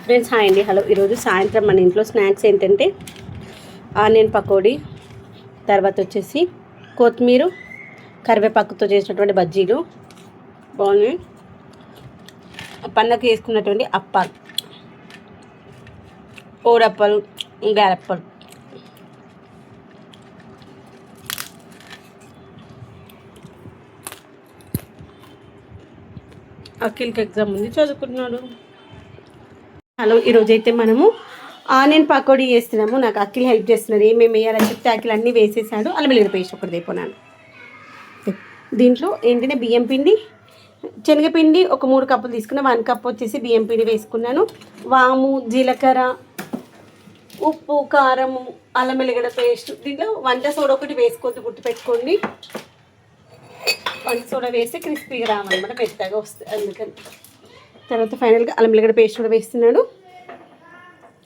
Friends hi అండి. Hello. ఈరోజు సాయంత్రం మన ఇంట్లో స్నాక్స్ ఏంటంటే ఆనియన్ పకోడీ, తర్వాత వచ్చేసి కొత్తిమీర కరివేపాకుతో చేసినటువంటి బజ్జీలు బాగున్నాయి. పండగకి వేసుకున్నటువంటి అప్పాలు, ఓడప్పలు, గారెప్పలు. అఖిల్కి ఎగ్జామ్ ఉంది, చదువుకుంటున్నాడు. హలో. ఈరోజైతే మనము ఆనియన్ పకోడీ చేస్తున్నాము. నాకు అఖిల్ హెల్ప్ చేస్తున్నారు. ఏమేమి వేయాలని చెప్తే అఖిల్ అన్నీ వేసేసాడు. అల్లం వెల్లుల్లి పేస్ట్ ఒకటి తెపోనాను. దీంట్లో ఏంటంటే బియ్యం పిండి, శనగపిండి ఒక 3 కప్పులు తీసుకున్నా. 1 కప్ వచ్చేసి బియ్యం పిండి వేసుకున్నాను. వాము, జీలకర్ర, ఉప్పు, కారము, అల్లం వెల్లుల్లి పేస్ట్. దీంట్లో వంట సోడా ఒకటి వేసుకోవద్దు, గుర్తుపెట్టుకోండి. వంట సోడా వేస్తే క్రిస్పీగా రావాలన్నమాట, మెత్తగా వస్తుంది. అందుకని తర్వాత ఫైనల్గా అల్లం వెల్లుల్లి పేస్ట్ కూడా వేస్తున్నాడు.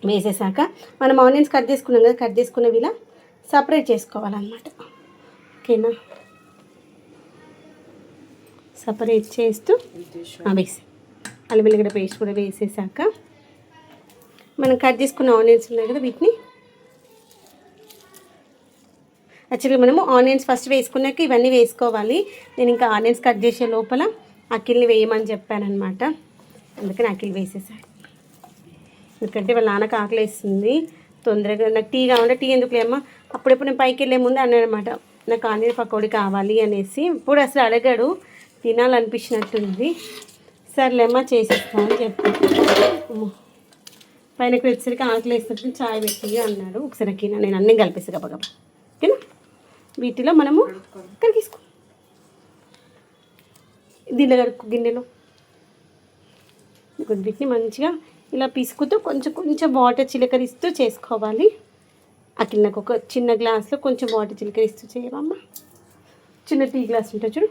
వేసేసాక మనం ఆనియన్స్ కట్ చేసుకున్నాం కదా, కట్ చేసుకున్నవి ఇలా సపరేట్ చేసుకోవాలన్నమాట. ఓకేనా? సపరేట్ చేస్తూ వేసి అల్లం వెల్లుల్లి పేస్ట్ కూడా వేసేసాక మనం కట్ చేసుకున్న ఆనియన్స్ ఉన్నాయి కదా, వీటిని యాక్చువల్గా మనము ఆనియన్స్ ఫస్ట్ వేసుకున్నాక ఇవన్నీ వేసుకోవాలి. నేను ఇంకా ఆనియన్స్ కట్ చేసే లోపల అఖిల్ని వేయమని చెప్పానమాట. అందుకని అఖిల్ వేసేసాడు. ఎందుకంటే వాళ్ళ నాన్నకు ఆకలి వేస్తుంది తొందరగా. నాకు టీ కావాలంటే టీ ఎందుకు లేమ్మా, అప్పుడెప్పుడు నేను పైకి వెళ్ళే ముందు అన్నాడనమాట, నాకు ఆనియన్ పకోడీ కావాలి అనేసి. ఇప్పుడు అసలు అడగాడు, తినాలనిపించినట్టుంది. సర్లేమ్మా చేసిస్తాను అని చెప్పి పైనకి వచ్చేసరికి ఆకలి వేసినట్టు చాయ్ పెట్టి అన్నాడు. ఒకసారి కింద నేను అన్నీ కలిపేసి గబగబా. ఓకేనా? వీటిలో మనము కడిగేసుకో, దీనిలో కడుక్కో, గిన్నెలో. వీటిని మంచిగా ఇలా పిసుకుతూ కొంచెం వాటర్ చిలకరిస్తూ చేసుకోవాలి. అక్కడ నాకు ఒక చిన్న గ్లాస్లో కొంచెం వాటర్ చిలకరిస్తూ చేయవమ్మా. చిన్న టీ గ్లాస్ ఉంటుంది చూడు,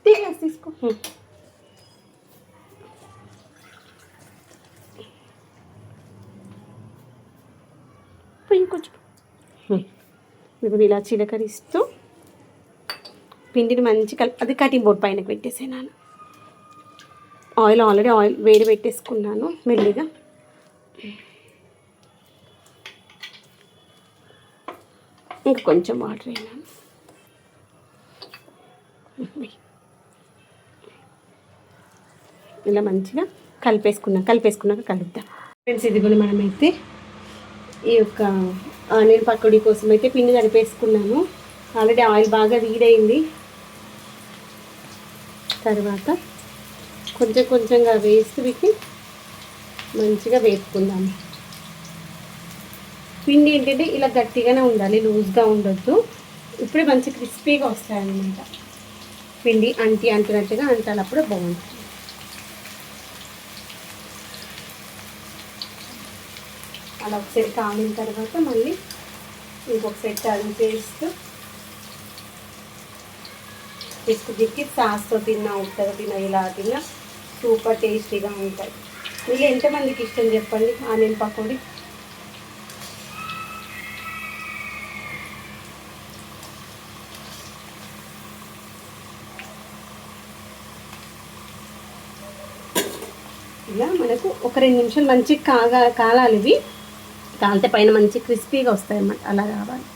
టీ గ్లాస్ తీసుకో. కొంచెం ఇప్పుడు ఇలా చిలకరిస్తూ పిండిని మంచి అది కటింగ్ బోర్డ్ పైన పెట్టేసాను. ఆల్రెడీ ఆయిల్ వేడి పెట్టేసుకున్నాను. మెల్లిగా ఇంకా కొంచెం వాటర్ వేయాను. ఇలా మంచిగా కలిపేసుకున్నాక కలుపుతాం. ఫ్రెండ్స్, ఇది కూడా మనమైతే ఈ యొక్క ఆనియన్ పకోడీ కోసం అయితే పిండి కలిపేసుకున్నాను. ఆల్రెడీ ఆయిల్ బాగా వీడైంది. తర్వాత కొంచెంగా వేసి వీటిని మంచిగా వేసుకుందాము. పిండి ఏంటంటే ఇలా గట్టిగానే ఉండాలి, లూజ్గా ఉండొద్దు. ఇప్పుడే మంచి క్రిస్పీగా వస్తాయన్నమాట. పిండి అంటినట్టుగా అంటాలప్పుడు బాగుంటుంది. అలా ఒకసారి కాలిన తర్వాత మళ్ళీ ఇంకొకసారి టర్న్ చేస్తూ బిస్కుట్కి సాస్తో తిన్నా, ఉత్తగా తిన్నా, ఇలా తిన్నా సూపర్ టేస్టీగా ఉంటాయి. మీరు ఎంతమందికి ఇష్టం చెప్పండి ఆనియన్ పకోడీ? ఇలా మనకు ఒక 2 నిమిషాలు మంచిగా కాలాలి. ఇవి కాలితే పైన మంచి క్రిస్పీగా వస్తాయి అన్నమాట. అలా రావాలి.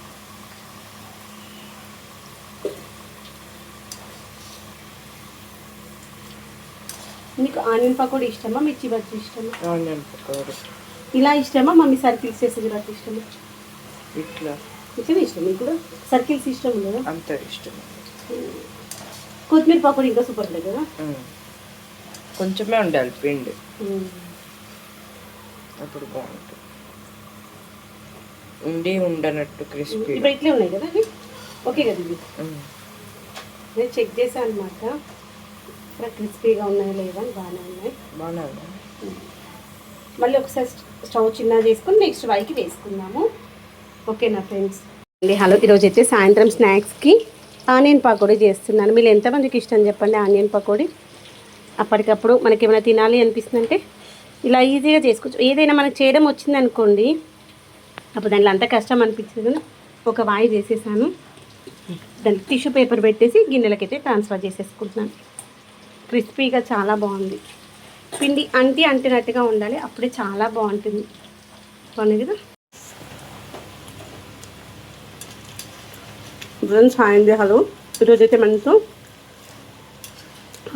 మీకు ఆనియన్ పకోడీ ఇష్టమా, మిర్చి బజ్జీ ఇష్టమా? ఆనియన్ పకోడీ. ఇలా ఇష్టమా, మమ్మీ సర్కిల్స్ చేసేది బట్టి ఇష్టమా? ఇట్లా ఇష్టం. మీకు కూడా సర్కిల్స్ ఇష్టం ఉండదా? అంత ఇష్టం. కొత్తిమీర పకోడీ ఇంకా సూపర్ ఉంటుంది కదా. కొంచెమే ఉండాలి పిండి, అప్పుడు బాగుంటుంది. ఉండనట్టు క్రిస్పీ. ఇప్పుడు ఇట్లే ఉన్నాయి కదా అవి. ఓకే కదా ఇవి? నేను చెక్ చేశాను అనమాట, క్రిస్పీగా ఉన్నాయా లేదా అని. బాగానే ఉన్నాయి. మళ్ళీ ఒకసారి స్టవ్ చిన్నగా చేసుకొని నెక్స్ట్ వైకి వేసుకుందాము. ఓకేనా ఫ్రెండ్స్? హలో. ఈరోజు అయితే సాయంత్రం స్నాక్స్కి ఆనియన్ పకోడీ చేస్తున్నాను. మీరు ఎంతమందికి ఇష్టం చెప్పండి ఆనియన్ పకోడీ? అప్పటికప్పుడు మనకి ఏమైనా తినాలి అనిపిస్తుందంటే ఇలా ఈజీగా చేసుకోవచ్చు. ఏదైనా మనకు చేయడం వచ్చిందనుకోండి, అప్పుడు దాంట్లో అంత కష్టం అనిపించదు. ఒక వాయి చేసేసాను. దానికి టిష్యూ పేపర్ పెట్టేసి గిన్నెలకైతే ట్రాన్స్ఫర్ చేసేసుకుంటున్నాను. క్రిస్పీగా చాలా బాగుంది. పిండి అంటినట్టుగా ఉండాలి, అప్పుడే చాలా బాగుంటుంది. బాగుంది కదా ఫ్రెండ్స్. హాయ్ అండి, హలో. ఈరోజైతే మనతో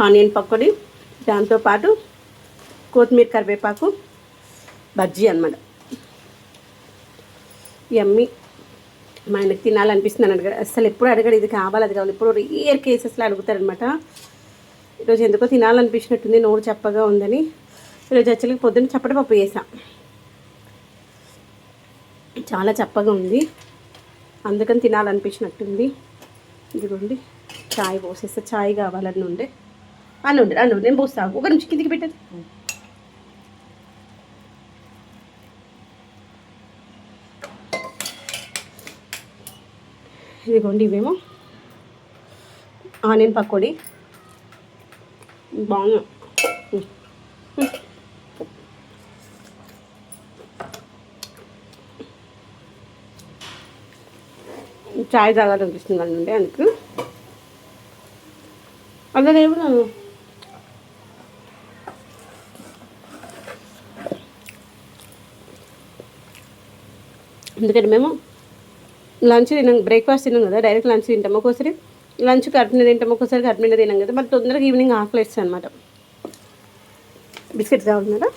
ఆనియన్ పకోడీ, దాంతోపాటు కొత్తిమీర కరివేపాకు బజ్జీ అనమాట. యమ్మీ. మా ఆయనకు తినాలనిపిస్తుంది అని అడిగాడు. అసలు ఎప్పుడు అడగడు ఇది కావాలి అది కావాలి, ఇప్పుడు రేర్ కేసెస్లో అడుగుతారనమాట. ఈరోజు ఎందుకో తినాలనిపించినట్టుంది, నోరు చప్పగా ఉందని. ఈరోజు యాక్చువల్గా పొద్దున్న చప్పటి పప్పు చేసా, చాలా చప్పగా ఉంది, అందుకని తినాలనిపించినట్టుంది. ఇదిగోండి చాయ్ పోసేస్తా, చాయ్ కావాలని ఉండే అని నేను పోస్తా. ఒక నిమిషం కిందికి పెట్టదు. ఇదిగోండి ఇవేమో ఆనియన్ పకోడీ, బాగుంది. చాయ్ తాగాలనిపిస్తుంది అండి, అందుకు అదే ఏమన్నాను. ఎందుకంటే మేము లంచ్ తినాం, బ్రేక్ఫాస్ట్ తినాం కదా, డైరెక్ట్ లంచ్ తింటాం. ఒక్కోసారి లంచ్ కడుపు మీద తింటాం, ఒక్కోసారి కడుపు మీద తినాం కదా, మరి తొందరగా ఈవినింగ్ ఆకలి వేస్తాయి అనమాట. బిస్కెట్స్ కావాలన్నారా?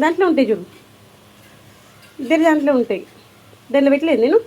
దాంట్లో ఉంటాయి చూడు, ఇద్దరు దాంట్లో ఉంటాయి. దాంట్లో పెట్టలేదు నేను.